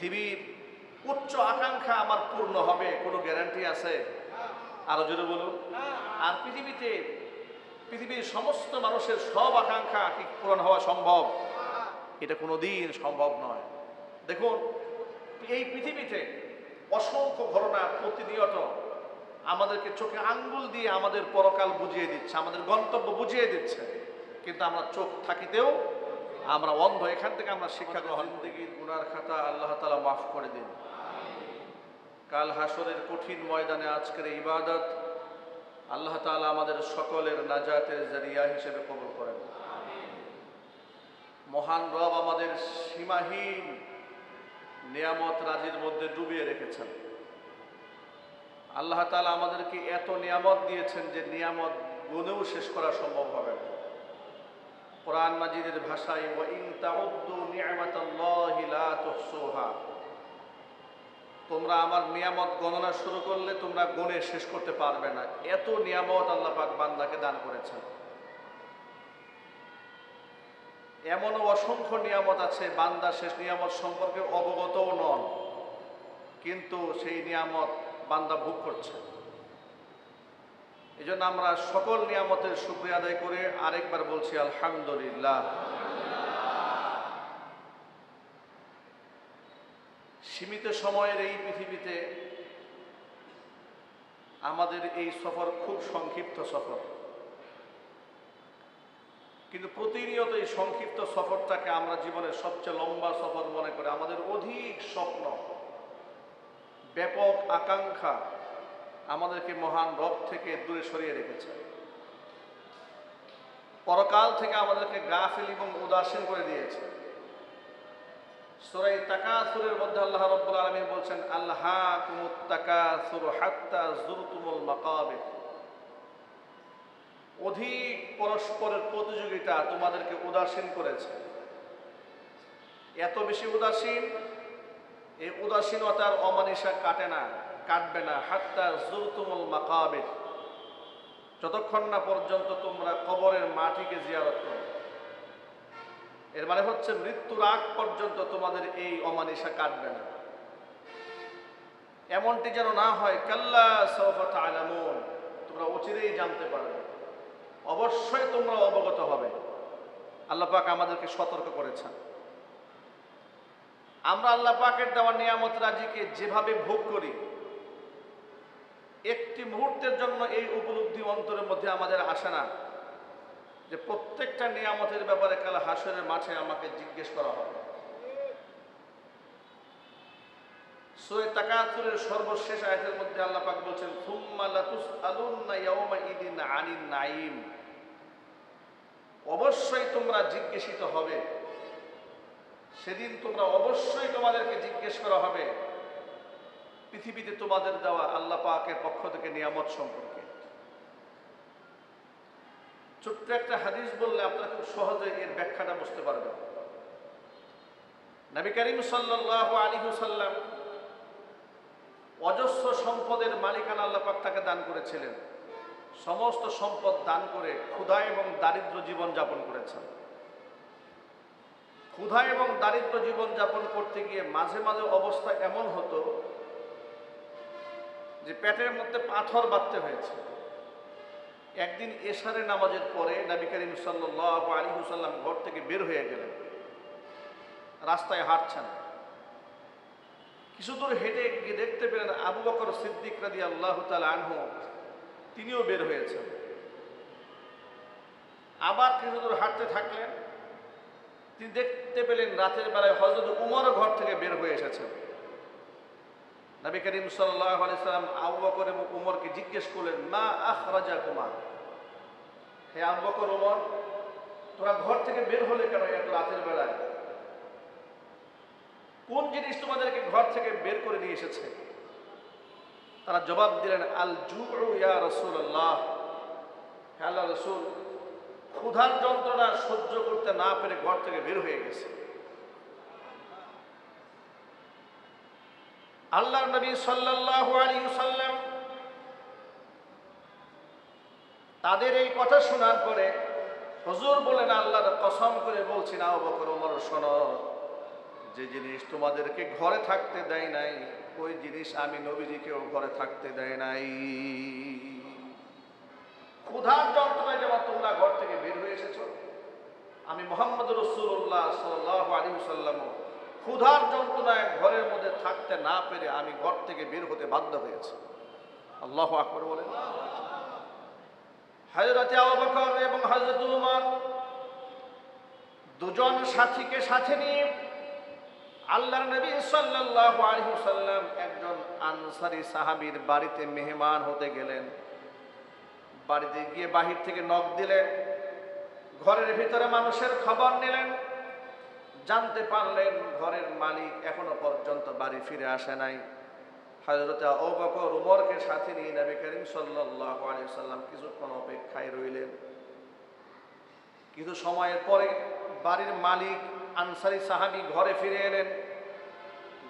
পৃথিবীর উচ্চ আকাঙ্ক্ষা আমার পূর্ণ হবে কোনো গ্যারান্টি আছে? আরো জোরে বলুন। আর পৃথিবীর সমস্ত মানুষের সব আকাঙ্ক্ষা কি পূরণ হওয়া সম্ভব? এটা কোনোদিন সম্ভব নয়। দেখুন, এই পৃথিবীতে অসংখ্য ঘটনা প্রতিনিয়ত আমাদেরকে চোখে আঙ্গুল দিয়ে আমাদের পরকাল বুঝিয়ে দিচ্ছে, আমাদের গন্তব্য বুঝিয়ে দিচ্ছে, কিন্তু আমরা চোখ থাকিতেও আমরা অন্ধ। এখান থেকে আমরা শিক্ষা গ্রহণ। জিন্দেগির গুনার খাতা আল্লাহ তাআলা মাফ করে দিন। কাল হাসরের কঠিন ময়দানে আজকের ইবাদত আল্লাহ তাআলা আমাদের সকলের নাজাতের জারিয়া হিসেবে কবুল করেন। মহান রব আমাদের সীমাহীন নিয়ামত রাজির মধ্যে ডুবিয়ে রেখেছেন। আল্লাহ তাআলা আমাদেরকে এত নিয়ামত দিয়েছেন যে নিয়ামত গুনেও শেষ করা সম্ভব হবে না। কোরআন মাজিদের ভাষায় ওয়া ইন তাউদ্দু নি'মাতাল্লাহি লা তুহসুহা, তোমরা আমার নিয়ামত গণনা শুরু করলে তোমরা গুণে শেষ করতে পারবে না। এত নিয়ামত আল্লাহ পাক বান্দাকে দান করেছেন। এমনও অসংখ্য নিয়ামত আছে বান্দা শেষ নিয়ামত সম্পর্কে অবগতও নন, কিন্তু সেই নিয়ামত বান্দা ভোগ করছে। এই জন্য আমরা সকল নিয়ামতের শুকরিয়া আদায় করে আরেকবার বলছি আলহামদুলিল্লাহ। সীমিত সময়ের এই পৃথিবীতে আমাদের এই সফর খুব সংক্ষিপ্ত সফর, কিন্তু প্রতিনিয়ত এই সংক্ষিপ্ত সফরটাকে আমরা জীবনের সবচেয়ে লম্বা সফর মনে করি। আমাদের অধিক স্বপ্ন, ব্যাপক আকাঙ্ক্ষা আমাদেরকে মহান রব থেকে দূরে সরিয়ে রেখেছে। পরকাল থেকে আমাদেরকে গাফিল এবং উদাসীন করে দিয়েছে। সূরা তাকাসুরের মধ্যে আল্লাহ রাব্বুল আলামিন বলছেন, আল্লাহাকুমুত তাকাসুর হাত্তা যুরতুমুল মাকাবির, অধিক পরস্পরের প্রতিযোগিতা তোমাদেরকে উদাসীন করেছে। এত বেশি উদাসীন, এই উদাসীনতার অমানিসা কাটবে না হাত্তা যুরতুমুল মাকাবির, যতক্ষণ না পর্যন্ত তোমরা কবরের মাটিকে জিয়ারত করো। এর মানে হচ্ছে মৃত্যুর আগ পর্যন্ত তোমাদের এই অমানিসা কাটবে না। এমনটি যেন না হয়, কাল্লা সাওফা তা'লামুন, তোমরা অচিরেই জানতে পারবে, অবশ্যই তোমরা অবগত হবে। আল্লাহ পাক আমাদেরকে সতর্ক করেছেন। আমরা আল্লাহ পাকের দেওয়া নিয়ামত রাজিকে যেভাবে ভোগ করি, একটি মুহূর্তের জন্য এই উপলব্ধি অন্তরের মধ্যে আমাদের আসে না যে প্রত্যেকটা নিয়ামতের ব্যাপারে কাল হাসরের মাঠে আমাকে জিজ্ঞেস করা হবে। সূরা তাকাসুরের সর্বশেষ আয়াতের মধ্যে আল্লাহ পাক বলছেন, সুম্মা লাতুসআলুন্না ইয়াওমা ইদিন আনিন নাঈম, অবশ্যই তোমরা জিজ্ঞাসিত হবে সেদিন। তোমরা অবশ্যই তোমাদেরকে জিজ্ঞেস করা হবে পৃথিবীতে তোমাদের দেওয়া আল্লাহ পাকের পক্ষ থেকে নিয়ামত সম্পর্কে। ছোট্ট একটা হাদিস বললে আপনারা খুব সহজে এর ব্যাখ্যাটা বুঝতে পারবেন। নবী করিম সাল্লাল্লাহু আলাইহি ওয়াসাল্লাম অজস্র সম্পদের মালিকানা আল্লাহ পাক তাকে দান করেছিলেন। সমস্ত সম্পদ দান করে ক্ষুধা এবং দারিদ্র জীবন যাপন করেছেন। ক্ষুধা এবং দারিদ্র জীবন যাপন করতে গিয়ে মাঝে মাঝে অবস্থা এমন হতো যে পেটের মধ্যে পাথর বাঁধতে হয়েছে। একদিন এশারের নামাজের পরে নবী করিম সাল্লাল্লাহু আলাইহি ওয়াসাল্লাম ঘর থেকে বের হয়ে গেলেন, রাস্তায় হাঁটছেন। কিছু দূর হেঁটে গিয়ে দেখতে পেলেন আবু বকর সিদ্দিক রাদিয়াল্লাহু তাআলা আনহু, তিনিও বের হয়েছেন। আবার কিছু দূর হাঁটতে থাকলেন, তিনি দেখতে পেলেন রাতের বেলায় হযরত উমরও ঘর থেকে বের হয়ে এসেছেন। নবী করিম সাল্লাল্লাহু আলাইহি ওয়াসাল্লাম আবু বকর এবং উমরকে জিজ্ঞেস করলেন, মা আখরাজাকুমা, হে আবু বকর উমর, তোমরা ঘর থেকে বের হলে কেন এত রাতের বেলায়? কোন জিনিস তোমাদেরকে ঘর থেকে বের করে নিয়ে এসেছে? তারা জবাব দিলেন, আল জুউ ইয়া রাসূলুল্লাহ, হে আল্লাহর রাসূল, ক্ষুধার যন্ত্রণা সহ্য করতে না পেরে ঘর থেকে বের হয়ে গেছে। আল্লাহর নবী সাল্লাল্লাহু আলাইহি ওয়াসাল্লাম তাদের এই কথা শোনার পরে হুজুর বলেন, আল্লাহর কসম করে বলছি না আবু বকর ওমর, শোনো, যে জিনিস তোমাদেরকে ঘরে থাকতে দেয় নাই ওই জিনিস আমি নবীজিকেও ঘরে থাকতে দেয় নাই। ক্ষুধার যন্ত্রণায় যেমন তোমরা ঘর থেকে বের হয়ে এসেছো, আমি মুহাম্মদ রাসূলুল্লাহ সাল্লাল্লাহু আলাইহি ওয়াসাল্লাম ক্ষুধার যন্ত্রণায় ঘরের মধ্যে থাকতে না পেরে আমি ঘর থেকে বের হতে বাধ্য হয়েছি। আল্লাহু আকবার বলেন। হযরত আবু বকর এবং হযরত উমর দুজন সাথীকে সাথে নিয়ে আল্লাহর নবী সাল্লাল্লাহু আলাইহি ওয়াসাল্লাম একজন আনসারী সাহাবীর বাড়িতে মেহমান হতে গেলেন। বাড়িতে গিয়ে বাহির থেকে নক দিলেন, ঘরের ভিতরে মানুষের খবর নিলেন, জানতে পারলেন ঘরের মালিক এখনো পর্যন্ত বাড়ি ফিরে আসে নাই। হযরত আবু বকর উমরকে সাথে নিয়ে নবী করিম সাল্লাল্লাহু আলাইহি ওয়াসাল্লাম কিছুক্ষণ অপেক্ষায় রইলেন। কিছু সময়ের পরে বাড়ির মালিক আনসারী সাহাবী ঘরে ফিরে এলেন।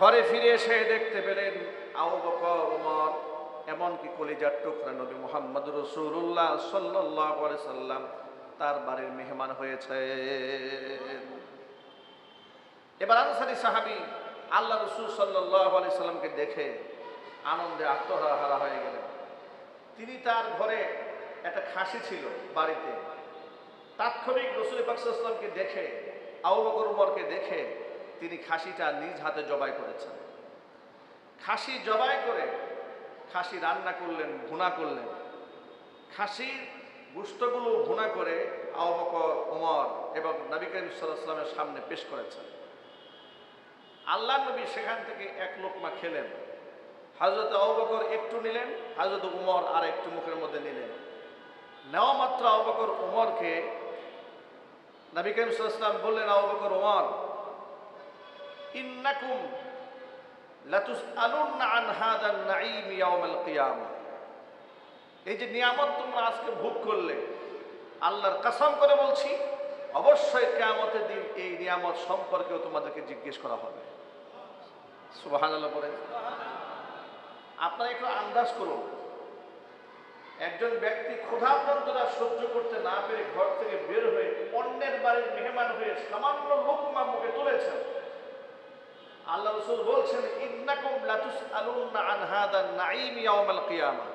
ঘরে ফিরে এসে দেখতে পেলেন আবু বকর উমর এমনকি কলিজার টুকরা নবী মুহাম্মদ রাসূলুল্লাহ সাল্লাল্লাহু আলাইহি সাল্লাম তার বাড়ির মেহমান হয়েছে। এবার আনসারী সাহাবী আল্লাহ রাসূল সাল্লাল্লাহু আলাইহি সাল্লামকে দেখে আনন্দে আত্মহারা হয়ে গেলেন। তিনি তার ঘরে একটা খাসি ছিল বাড়িতে, তাৎক্ষণিক রাসূল পাক সাল্লাল্লাহু আলাইহি সাল্লামকে দেখে আবু বকর উমরকে দেখে তিনি খাসিটা নিজ হাতে জবাই করেছেন। খাসি জবাই করে খাসি রান্না করলেন, ভুনা করলেন। খাসির গোশতগুলো ভুনা করে আবু বকর উমর এবং নবী করিম সাল্লাল্লাহু আলাইহি ওয়াসাল্লামের সামনে পেশ করেছেন। আল্লাহর নবী সেখান থেকে এক লোকমা খেলেন। হযরত আবু বকর একটু নিলেন, হযরত উমর আর একটু মুখের মধ্যে নিলেন। নেওয়া মাত্র আবু বকর উমরকে নবী করিম সাল্লাল্লাহু আলাইহি ওয়াসাল্লাম বললেন, আবু বকর উমর, ইন্নাকুম লাতুসআলুনা আন হাযাল নাঈম ইয়াউমাল কিয়ামা। এই যে নিয়ামত তোমরা আজকে ভোগ করলে, আল্লাহর কসম করে বলছি অবশ্যই কিয়ামতের দিন এই নিয়ামত সম্পর্কেও তোমাদেরকে জিজ্ঞেস করা হবে। সুবহানাল্লাহ বলেন। আপনারা একটু আন্দাজ করুন, একজন ব্যক্তি ক্ষুধা যন্ত্রণা সহ্য করতে না পেরে ঘর থেকে বের হয়ে অন্যের বাড়ির মেহমান হয়ে সামান্য লোকমা মুখে তুলেছেন। আল্লাহ রাসূল বলছেন, ইন্নাকুম লাতুসআলুনা আন হাযাল নাঈম ইয়াউমাল কিয়ামা।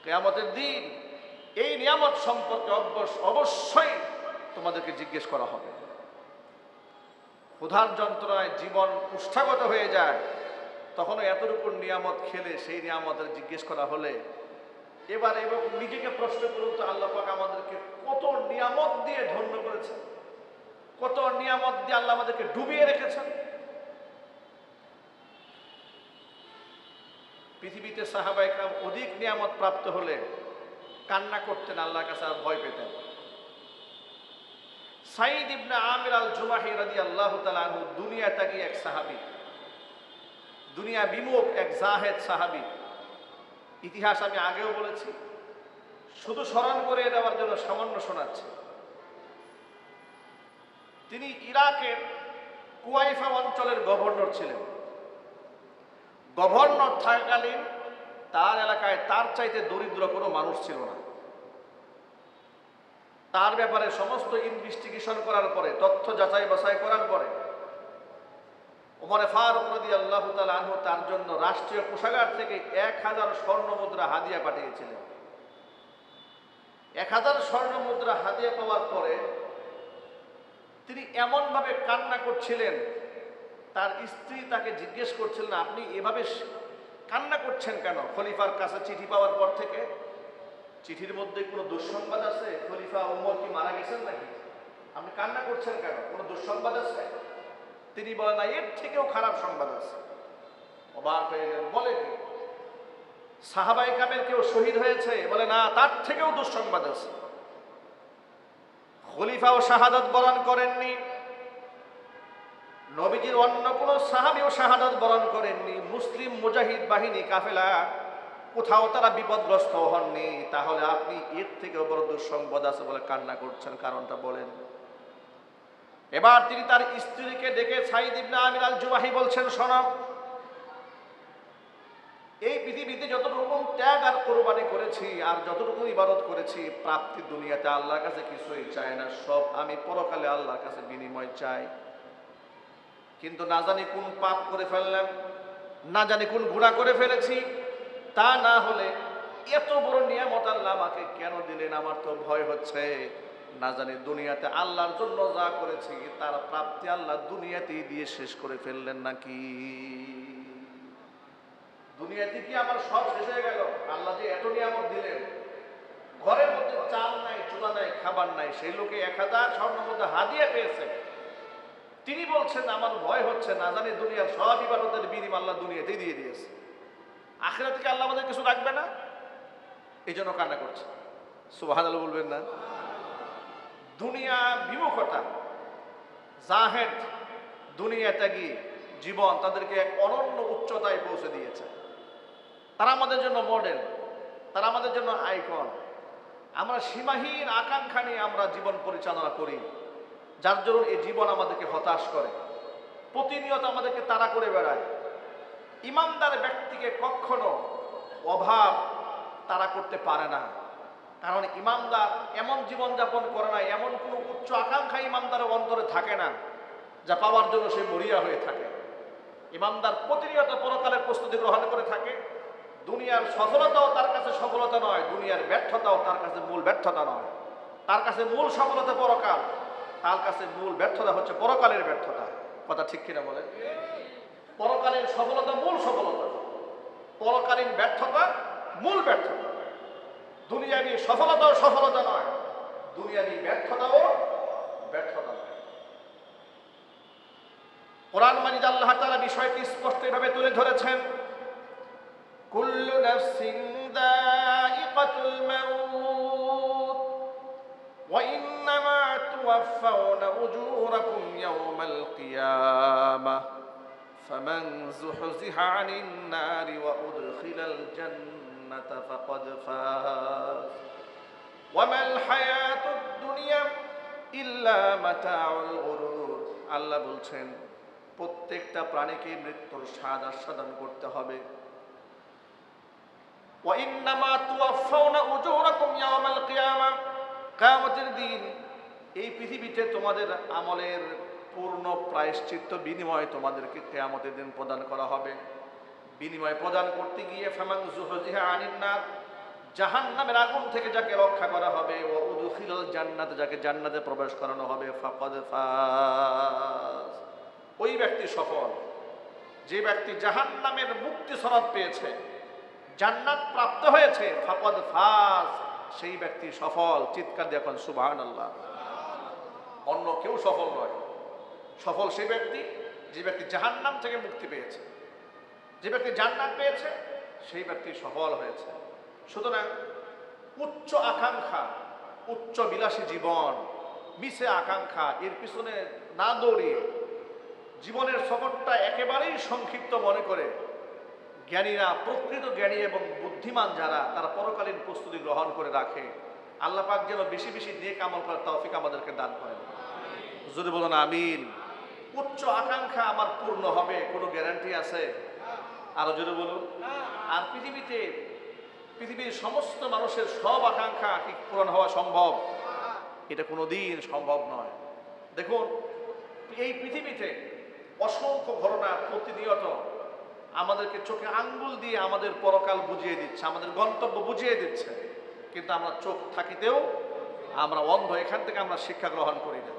কিয়ামতের দিন এই নিয়ামত সম্পর্কে অবশ্যই তোমাদেরকে জিজ্ঞেস করা হবে। ক্ষুধার যন্ত্রণায় জীবন কুষ্ঠাগত হয়ে যায়, তখন এতটুকু নিয়ামত খেলে সেই নিয়ামতের জিজ্ঞেস করা হলে এবার এবং নিজেকে প্রশ্ন করুন তো, আল্লাহ পাক আমাদেরকে কত নিয়ামত দিয়ে ধন্য করেছেন, কত নিয়ামত দিয়ে আল্লাহ আমাদেরকে ডুবিয়ে রেখেছেন। পৃথিবীতে সাহাবায়ে কেরাম অধিক নিয়ামত প্রাপ্ত হলে কান্না করতেন, আল্লাহর কাছে আর ভয় পেতেন। সাঈদ ইবনে আমির আল জুমাহি রাদিয়াল্লাহু তাআলা আনহু দুনিয়া ত্যাগী এক সাহাবী, দুনিয়া বিমুখ এক জাহেদ সাহাবী। ইতিহাস আমি আগেও বলেছি, শুধু স্মরণ করে দেওয়ার জন্য সামান্য শোনাচ্ছি। তিনি ইরাকের কুয়াইফা অঞ্চলের গভর্নর ছিলেন। গভর্নর থাকাকালীন তার এলাকায় তার চাইতে দরিদ্র কোনো মানুষ ছিল না। তার ব্যাপারে সমস্ত ইনভেস্টিগেশন করার পরে, তথ্য যাচাই বাছাই করার পরে ওমর ফারুক রাদিয়াল্লাহু তাআলা আনহু তার জন্য রাষ্ট্রীয় কোষাগার থেকে 1000 স্বর্ণ মুদ্রা হাদিয়া পাঠিয়েছিলেন। 1000 স্বর্ণ মুদ্রা হাদিয়া পাওয়ার পরে তিনি এমনভাবে কান্না করছিলেন, তার স্ত্রী তাকে জিজ্ঞেস করছিলেন, আপনি এভাবে কান্না করছেন কেন? খলিফার কাছে চিঠি পাওয়ার পর থেকে চিঠির মধ্যে কোনো দুঃসংবাদ আছে? খলিফা ওমর কি মারা গেছেন নাকি? আপনি কান্না করছেন কেন? কোনো দুঃসংবাদ আছে? তিনি বলেন, না, এর থেকেও খারাপ সংবাদ আছে। অবাক হয়ে গেলেন, বলে কি? সাহাবায়ে কেরামের কেউ শহীদ হয়েছে? বলে, না, তার থেকেও দুঃসংবাদ আছে। খলিফাও শাহাদাত বরণ করেননি, নবীজির অন্য কোন সাহাবীও শাহাদাত বরণ করেননি, মুসলিম মুজাহিদ বাহিনী কাফেলা কোথাও তারা বিপদগ্রস্ত হননি, তাহলে আপনি এর থেকেও বড় দুঃসংবাদ আছে বলে কান্না করছেন, কারণটা বলেন। এবার তিনি তার স্ত্রীকে ডেকে সাঈদ ইবনে আমির আল জুমাহি বলছেন, শোনো, এই পৃথিবীতে যতটুকু ত্যাগ আর কোরবানি করেছি আর যতটুকু ইবাদত করেছি, প্রাপ্তি দুনিয়াতে আল্লাহর কাছে কিছুই চাই না, সব আমি পরকালে আল্লাহর কাছে বিনিময় চাই। কিন্তু না জানি কোন পাপ করে ফেললাম, না জানি কোন গুনাহ করে ফেলেছি। তা না হলে এত বড় নিয়ামত আল্লাহ আমাকে কেন দিলেন? আমার তো ভয় হচ্ছে, না জানি দুনিয়াতে আল্লাহর জন্য যা করেছি তার প্রাপ্তি আল্লাহ দুনিয়াতেই দিয়ে শেষ করে ফেললেন নাকি। দুনিয়াতে কি আমার সব শেষ হয়ে গেল? আল্লাহ যে এত নিয়ামত দিলেন, ঘরের মধ্যে চাল নাই, চুলা নাই, খাবার নাই, সেই লোকে 1000 স্বর্ণের মধ্যে হাদিয়া পেয়েছে। তিনি বলছেন আমার ভয় হচ্ছে, না জানি দুনিয়ার সব ইবাদতের বিনিময় আল্লাহ দুনিয়াতেই দিয়ে দিয়েছে, আখিরাতে থেকে আল্লাহ আমাদের কিছু রাখবে না। এই জন্য কান্না করছে। সুবহানাল্লাহ বলবেন না? দুনিয়া বিমুখতা, জাহেদ, দুনিয়া ত্যাগী জীবন তাদেরকে এক অনন্য উচ্চতায় পৌঁছে দিয়েছে। তারা আমাদের জন্য মডেল, তারা আমাদের জন্য আইকন। আমরা সীমাহীন আকাঙ্ক্ষা নিয়ে আমরা জীবন পরিচালনা করি, যার জন্য এই জীবন আমাদেরকে হতাশ করে, প্রতিনিয়ত আমাদেরকে তাড়া করে বেড়ায়। ইমানদার ব্যক্তিকে কখনো অভাব তাড়া করতে পারে না, কারণ ইমানদার এমন জীবনযাপন করে না, এমন কোনো উচ্চ আকাঙ্ক্ষা ইমানদারের অন্তরে থাকে না যা পাওয়ার জন্য সে মরিয়া হয়ে থাকে। ইমানদার প্রতিনিয়ত পরকালের প্রস্তুতি গ্রহণ করে থাকে। দুনিয়ার সফলতাও তার কাছে সফলতা নয়, দুনিয়ার ব্যর্থতাও তার কাছে মূল ব্যর্থতা নয়। তার কাছে মূল সফলতা পরকাল, তার কাছে মূল ব্যর্থতা হচ্ছে পরকালের ব্যর্থতা। কথা ঠিক কিনা বলেন? পরকালের সফলতা মূল সফলতা, পরকালীন ব্যর্থতা মূল ব্যর্থতা। দুনিয়াবি সফলতাও সফলতা নয়, দুনিয়াবি ব্যর্থতাও ব্যর্থতা নয়। কোরআন মাজিদ আল্লাহ তাআলা বিষয়টি স্পষ্ট ভাবে তুলে ধরেছেন, কুল্লু নাফসিন যায়িকাতুল মাউত ওয়া ইন্নামা তুওয়াফাউনা উজুরাকুম ইয়াওমাল কিয়ামাহ ফামান যুহজিহা আনিন নারি ওয়া উদখিলাল জান্নাতা ফাকাদ ফাজ ওয়া মাল হায়াতুদ দুনিয়া ইল্লা মাতাউল গুরুর। আল্লাহ বলছেন প্রত্যেকটা প্রাণীকে মৃত্যুর স্বাদ আস্বাদন করতে হবে। ওয়া ইন্নামা তুওয়াফাউনা উজুরাকুম ইয়াওমাল কিয়ামাহ, কিয়ামতের দিন এই পৃথিবীতে তোমাদের আমলের পূর্ণ প্রায়শ্চিত্ত বিনিময় তোমাদেরকে কিয়ামতের দিন প্রদান করা হবে। বিনিময় প্রদান করতে গিয়ে ফামান যুহজিহা আনিন নার, জাহান্নামের আগুন থেকে যাকে রক্ষা করা হবে, ওয়া উদখিলাল জান্নাত, যাকে জান্নাতে প্রবেশ করানো হবে, ফাকাদ ফাজ, ওই ব্যক্তি সফল। যে ব্যক্তি জাহান্নামের মুক্তি সনদ পেয়েছে, জান্নাত প্রাপ্ত হয়েছে, ফাকাদ ফাজ, সেই ব্যক্তি সফল। চিৎকার দিয়ে এখন সুবহানাল্লাহ। অন্য কেউ সফল নয়, সফল সেই ব্যক্তি যে ব্যক্তি জাহান্নাম থেকে মুক্তি পেয়েছে, যে ব্যক্তি জান্নাত পেয়েছে, সেই ব্যক্তি সফল হয়েছে। সুতরাং উচ্চ আকাঙ্ক্ষা, উচ্চ বিলাসী জীবন, মিছে আকাঙ্ক্ষা, এর পিছনে না দৌড়িয়ে জীবনের সফরটা একেবারেই সংক্ষিপ্ত মনে করে জ্ঞানীরা, প্রকৃত জ্ঞানী এবং বুদ্ধিমান যারা, তারা পরকালীন প্রস্তুতি গ্রহণ করে রাখে। আল্লাহ পাক যেন বেশি বেশি নেক আমল করার তৌফিক আমাদেরকে দান করেন। যদি বলুন আমিন। উচ্চ আকাঙ্ক্ষা আমার পূর্ণ হবে কোনো গ্যারান্টি আছে? আরো জোরে বলুন। আর পৃথিবীর সমস্ত মানুষের সব আকাঙ্ক্ষা কি পূরণ হওয়া সম্ভব? এটা কোনোদিন সম্ভব নয়। দেখুন এই পৃথিবীতে অসংখ্য ঘটনা প্রতিনিয়ত আমাদেরকে চোখে আঙ্গুল দিয়ে আমাদের পরকাল বুঝিয়ে দিচ্ছে, আমাদের গন্তব্য বুঝিয়ে দিচ্ছে, কিন্তু আমরা চোখ থাকিতেও আমরা অন্ধ, এখান থেকে আমরা শিক্ষা গ্রহণ করি না।